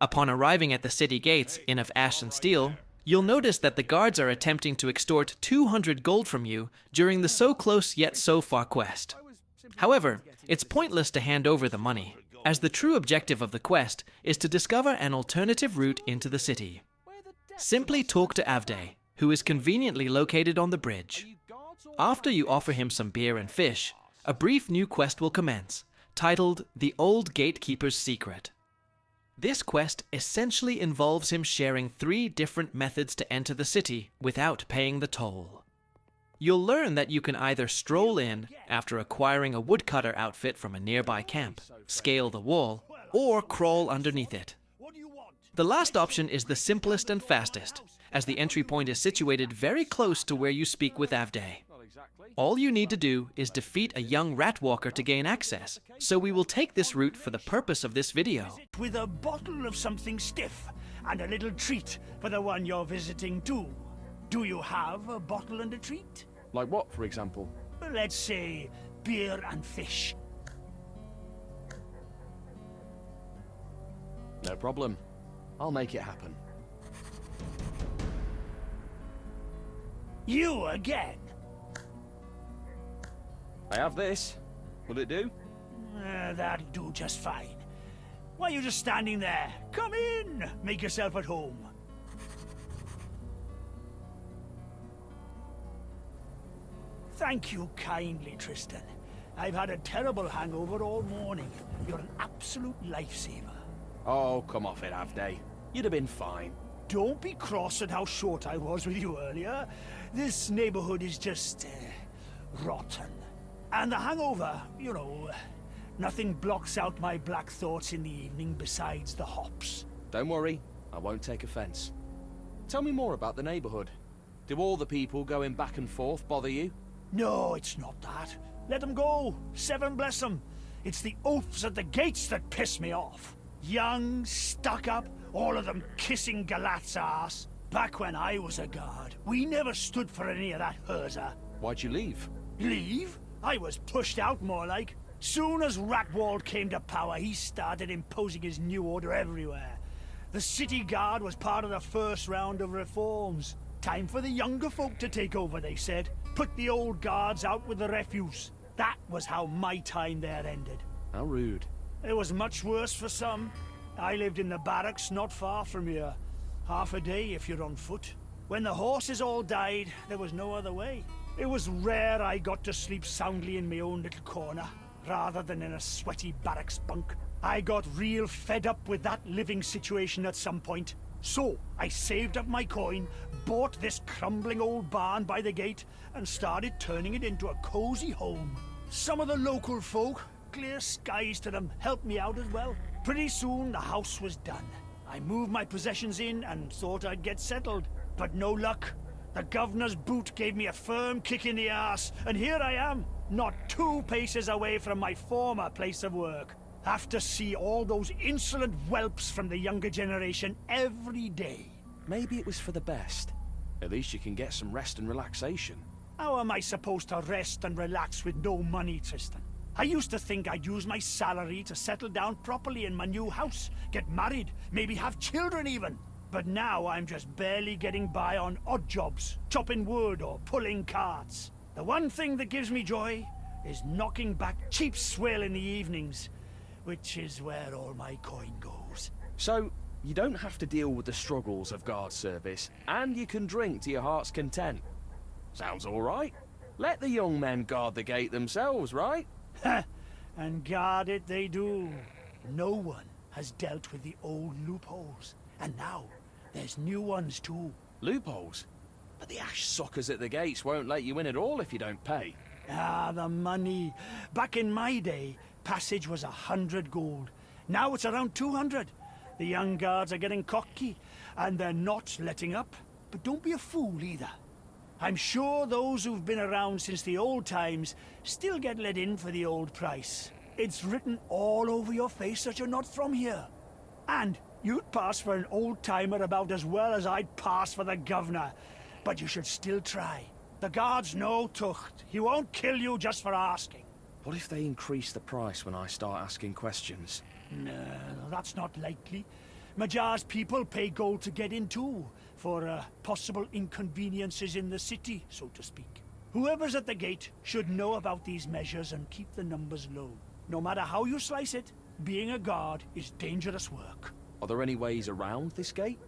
Upon arriving at the city gates, Inn of Ash and Steel, you'll notice that the guards are attempting to extort 200 gold from you during the So Close Yet So Far quest. However, it's pointless to hand over the money, as the true objective of the quest is to discover an alternative route into the city. Simply talk to Avdey, who is conveniently located on the bridge. After you offer him some beer and fish, a brief new quest will commence, titled The Old Gatekeeper's Secret. This quest essentially involves him sharing 3 different methods to enter the city without paying the toll. You'll learn that you can either stroll in after acquiring a woodcutter outfit from a nearby camp, scale the wall, or crawl underneath it. The last option is the simplest and fastest, as the entry point is situated very close to where you speak with Avdey. All you need to do is defeat a young ratwalker to gain access, so we will take this route for the purpose of this video. With a bottle of something stiff and a little treat for the one you're visiting too. Do you have a bottle and a treat? Like what, for example? Let's say beer and fish. No problem. I'll make it happen. You again? I have this. Will it do? That'll do just fine. Why are you just standing there? Come in! Make yourself at home. Thank you kindly, Tristan. I've had a terrible hangover all morning. You're an absolute lifesaver. Oh, come off it, Avdey. You'd have been fine. Don't be cross at how short I was with you earlier. This neighborhood is just rotten. And the hangover, you know, nothing blocks out my black thoughts in the evening besides the hops. Don't worry, I won't take offense. Tell me more about the neighborhood. Do all the people going back and forth bother you? No, it's not that. Let them go. 7 bless them. It's the oafs at the gates that piss me off. Young, stuck up, all of them kissing Galat's ass. Back when I was a guard, we never stood for any of that herzer. Why'd you leave? Leave? I was pushed out more like. Soon as Ratwald came to power, he started imposing his new order everywhere. The city guard was part of the first round of reforms. Time for the younger folk to take over, they said. Put the old guards out with the refuse. That was how my time there ended. How rude. It was much worse for some. I lived in the barracks not far from here. Half a day if you're on foot. When the horses all died, there was no other way. It was rare I got to sleep soundly in my own little corner, rather than in a sweaty barracks bunk. I got real fed up with that living situation at some point. So, I saved up my coin, bought this crumbling old barn by the gate, and started turning it into a cozy home. Some of the local folk, clear skies to them, helped me out as well. Pretty soon, the house was done. I moved my possessions in and thought I'd get settled. But no luck. The governor's boot gave me a firm kick in the ass, and here I am, not 2 paces away from my former place of work. Have to see all those insolent whelps from the younger generation every day. Maybe it was for the best. At least you can get some rest and relaxation. How am I supposed to rest and relax with no money, Tristan? I used to think I'd use my salary to settle down properly in my new house, get married, maybe have children even. But now I'm just barely getting by on odd jobs, chopping wood or pulling carts. The one thing that gives me joy is knocking back cheap swill in the evenings, which is where all my coin goes. So, you don't have to deal with the struggles of guard service, and you can drink to your heart's content. Sounds all right. Let the young men guard the gate themselves, right? And guard it they do. No one has dealt with the old loopholes, and now there's new ones too. Loopholes? But the ash suckers at the gates won't let you in at all if you don't pay. Ah, the money. Back in my day, passage was 100 gold. Now it's around 200. The young guards are getting cocky, and they're not letting up. But don't be a fool either. I'm sure those who've been around since the old times still get let in for the old price. It's written all over your face that you're not from here. And you'd pass for an old-timer about as well as I'd pass for the governor. But you should still try. The guard's no tucht. He won't kill you just for asking. What if they increase the price when I start asking questions? No, that's not likely. Majar's people pay gold to get in too, for possible inconveniences in the city, so to speak. Whoever's at the gate should know about these measures and keep the numbers low. No matter how you slice it, being a guard is dangerous work. Are there any ways around this gate?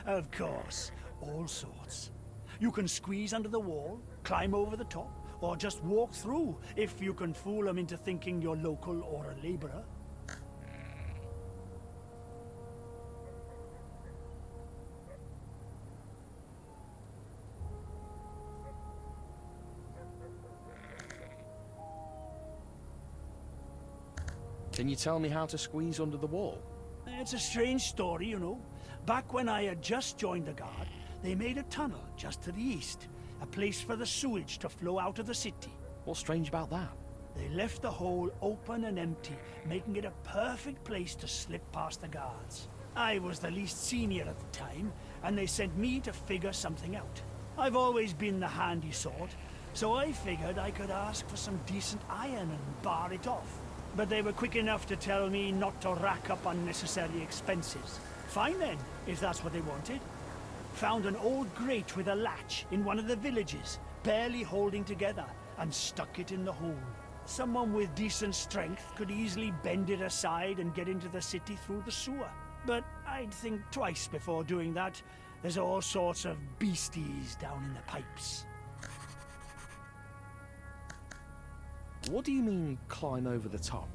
Of course, all sorts. You can squeeze under the wall, climb over the top, or just walk through if you can fool them into thinking you're local or a laborer. Can you tell me how to squeeze under the wall? It's a strange story, you know. Back when I had just joined the guard, they made a tunnel just to the east. A place for the sewage to flow out of the city. What's strange about that? They left the hole open and empty, making it a perfect place to slip past the guards. I was the least senior at the time, and they sent me to figure something out. I've always been the handy sort, so I figured I could ask for some decent iron and bar it off. But they were quick enough to tell me not to rack up unnecessary expenses. Fine then, if that's what they wanted. Found an old grate with a latch in one of the villages, barely holding together, and stuck it in the hole. Someone with decent strength could easily bend it aside and get into the city through the sewer. But I'd think twice before doing that. There's all sorts of beasties down in the pipes. What do you mean, climb over the top?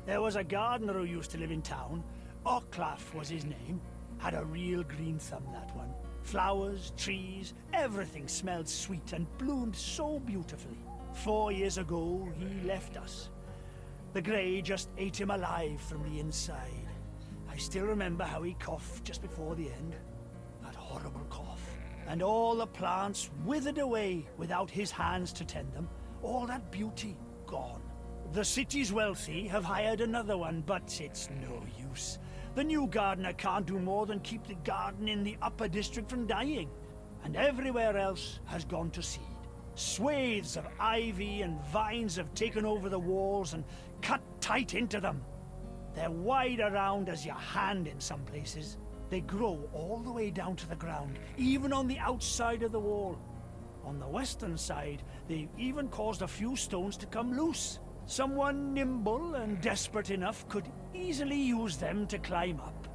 There was a gardener who used to live in town. Ocklaf was his name. Had a real green thumb, that one. Flowers, trees, everything smelled sweet and bloomed so beautifully. 4 years ago, he left us. The Grey just ate him alive from the inside. I still remember how he coughed just before the end. That horrible cough. And all the plants withered away without his hands to tend them. All that beauty, gone. The city's wealthy have hired another one, but it's no use. The new gardener can't do more than keep the garden in the upper district from dying. And everywhere else has gone to seed. Swathes of ivy and vines have taken over the walls and cut tight into them. They're wide around as your hand in some places. They grow all the way down to the ground, even on the outside of the wall. On the western side, they've even caused a few stones to come loose. Someone nimble and desperate enough could easily use them to climb up.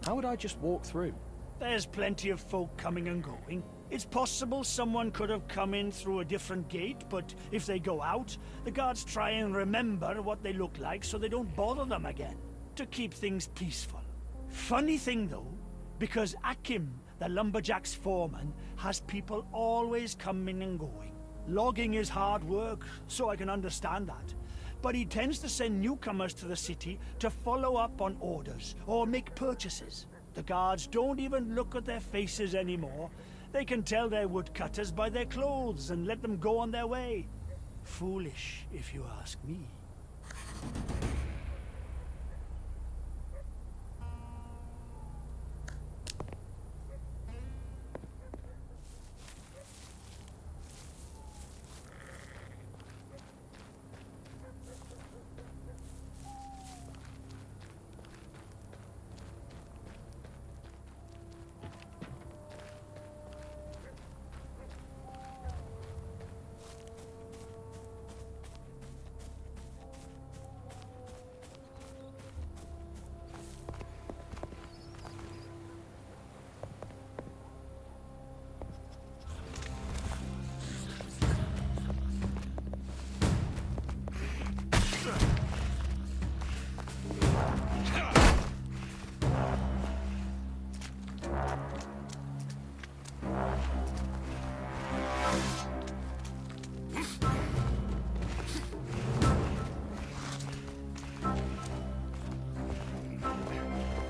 How would I just walk through? There's plenty of folk coming and going. It's possible someone could have come in through a different gate, but if they go out, the guards try and remember what they look like so they don't bother them again, to keep things peaceful. Funny thing though, because Akim, the lumberjack's foreman, has people always coming and going. Logging is hard work, so I can understand that. But he tends to send newcomers to the city to follow up on orders or make purchases. The guards don't even look at their faces anymore. They can tell they're woodcutters by their clothes and let them go on their way. Foolish, if you ask me.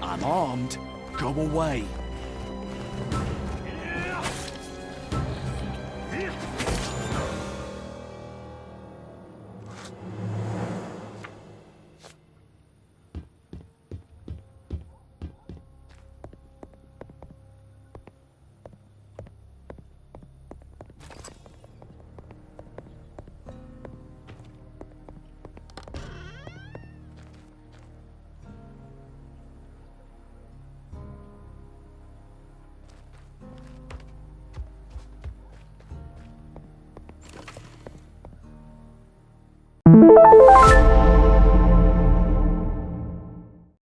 I'm armed. Go away. you.